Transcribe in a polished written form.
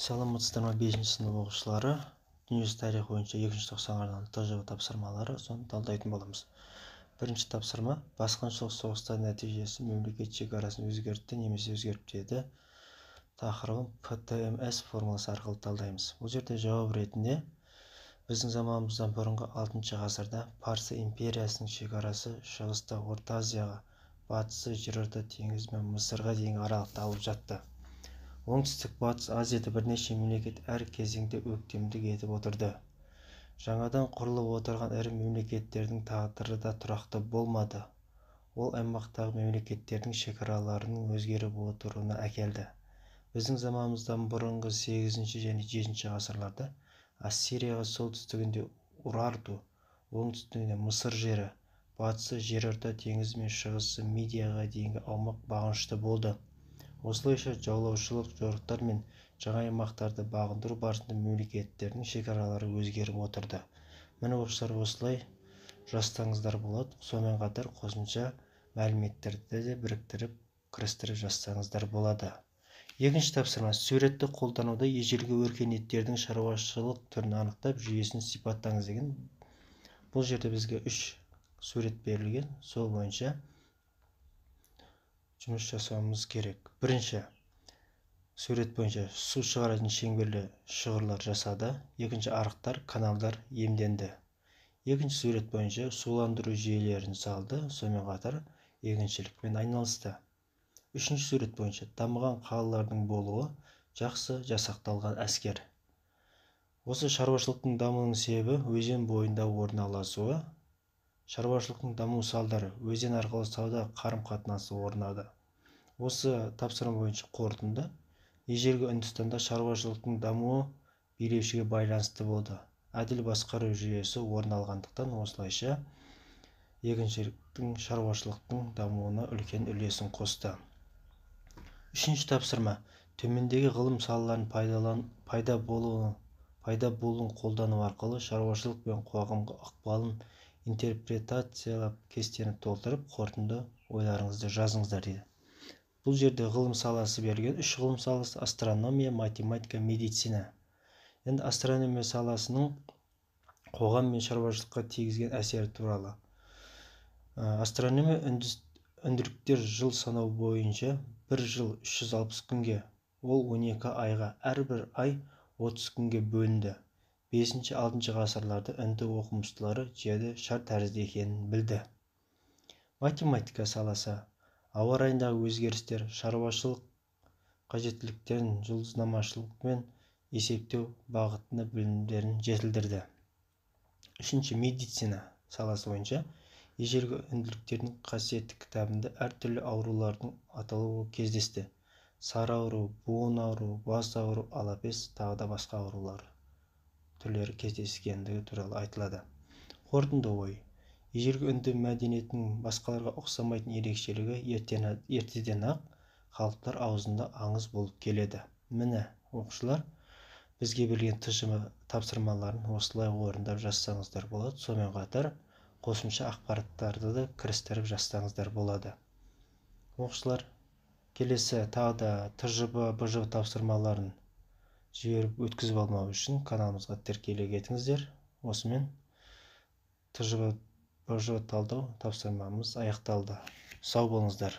Саламатсыздар ма 5-ші сынып оқушылары? Дүниежүзі тарихы бойынша 2-ші тоқсанға арналған ТЖВ тапсырмалары, соны талдайтын боламыз. Бірінші тапсырма: басқыншылық соғыстар нәтижесі мемлекет шекарасын өзгертті немесе өзгертпеді. Тақырыбын ПТМС формуласы арқылы талдаймыз. Бұл жерде жауап ретінде біздің заманымыздан бұрынғы 6 ғасырда Парсы империясының шекарасы шығыста Орта Азияға, батысы жерорта теңізі мен Мысырға дейінгі аралықта алып жатты. Оңтүстік-батыс Азияда бірнеше мемлекет әр кезеңде өктемдік етіп отырды. Жаңадан құрылып отырған ірі мемлекеттердің тағдыры да тұрақты болмады. Ол аймақтағы мемлекеттердің шекараларының өзгеріп отыруына әкелді. Біздің заманымыздан бұрынғы 8 және 7 ғасырларда Ассирияға солтүстігінде Урарту, оңтүстігінде Мысыр жері, батысы жерорта теңізі мен шығысы Мидияға дейінгі аумақ бағынышты болды. Осылайша жаулаушылық жорықтар мен жаңа аймақтарды бағындыру барысында мемлекеттердің шекаралары өзгеріп отырды. Міне оқушылар, осылай жазсаңыздар болады. Сонымен қатар қосымша мәліметтерді де біріктіріп кірістіріп жазсаңыздар болады. Екінші тапсырма: суретті қолдануда ежелгі өркениеттердің шаруашылық түрін анықтап, жүйесін сипаттаңыз деген. Бұл жерде бізге 3 сурет берілген. Сол бойынша жұмыс жасауымыз керек. Бірінші сурет бойынша су шығаратын шеңберлі шығырлар жасады. Екінші арықтар, каналдар емденді. Екінші сурет бойынша суландыру жүйелерін салды, сонымен қатар егіншілікпен айналысты. Үшінші сурет бойынша дамыған қалалардың болуы, жақсы жасақталған әскер. Осы шаруашылықтың дамуының себебі өзен бойында орналасуы. Шаруашылықтың даму салдары: өзен арқылы сауда қарым-қатынасы орнады. Осы тапсырма бойынша қорытынды: ежелгі Үндістанда шаруашылықтың дамуы билеушіге байланысты болды. Әділ басқару жүйесі орын алғандықтан осылайша егіншіліктің шаруашылықтың дамуына үлкен үлесін қосты. Үшінші тапсырма: төмендегі ғылым салаларының пайда болуын қолдану арқылы шаруашылық пен қоғамға ықпалын интерпретациялап, кестені толтырып, қорытынды ойларыңызды жазыңыздар дейді. Бұл жерде ғылым саласы берілген. 3 ғылым саласы: астрономия, математика, медицина. Енді астрономия саласының қоғам мен шаруашылыққа тигізген әсері туралы. Астрономия үнділіктер жыл санау бойынша бір жыл 360 күнге, ол 12 айға, әрбір ай 30 күнге бөлінді. 5-6 ғасырларда үнді оқымыстылары жерді шар тәрізді екенін білді. Математика саласы: ауа райындағы өзгерістер, шаруашылық қажеттіліктерін жұлдызнамашылықпен есептеу бағытында білімдерін жетілдірді. Үшінші медицина саласы бойынша ежелгі үнділіктердің қасиетті кітабында әртүрлі аурулардың аталуы кездесті. Сары ауру, буын ауру, бас ауру, алапес, тағы да басқа аурулар түрлері кездескендігі туралы айтылады. Қорытынды ой: ежелгі үнді мәдениетінің басқаларға ұқсамайтын ерекшелігі ертеден ақ халықтар аузында аңыз болып келеді. Міне оқушылар, бізге берілген ТЖВ тапсырмаларын осылай орындап жазсаңыздар болады. Сонымен қатар қосымша ақпараттарды да кірістіріп жазсаңыздар болады. Оқушылар, келесі тағы да ТЖВ, БЖВ тапсырмаларын жіберіп өткізіп алмау үшін каналымызға тіркеле кетіңіздер. Осымен ТЖВ, БЖВ талдау тапсырмамыз аяқталды. Сау болыңыздар.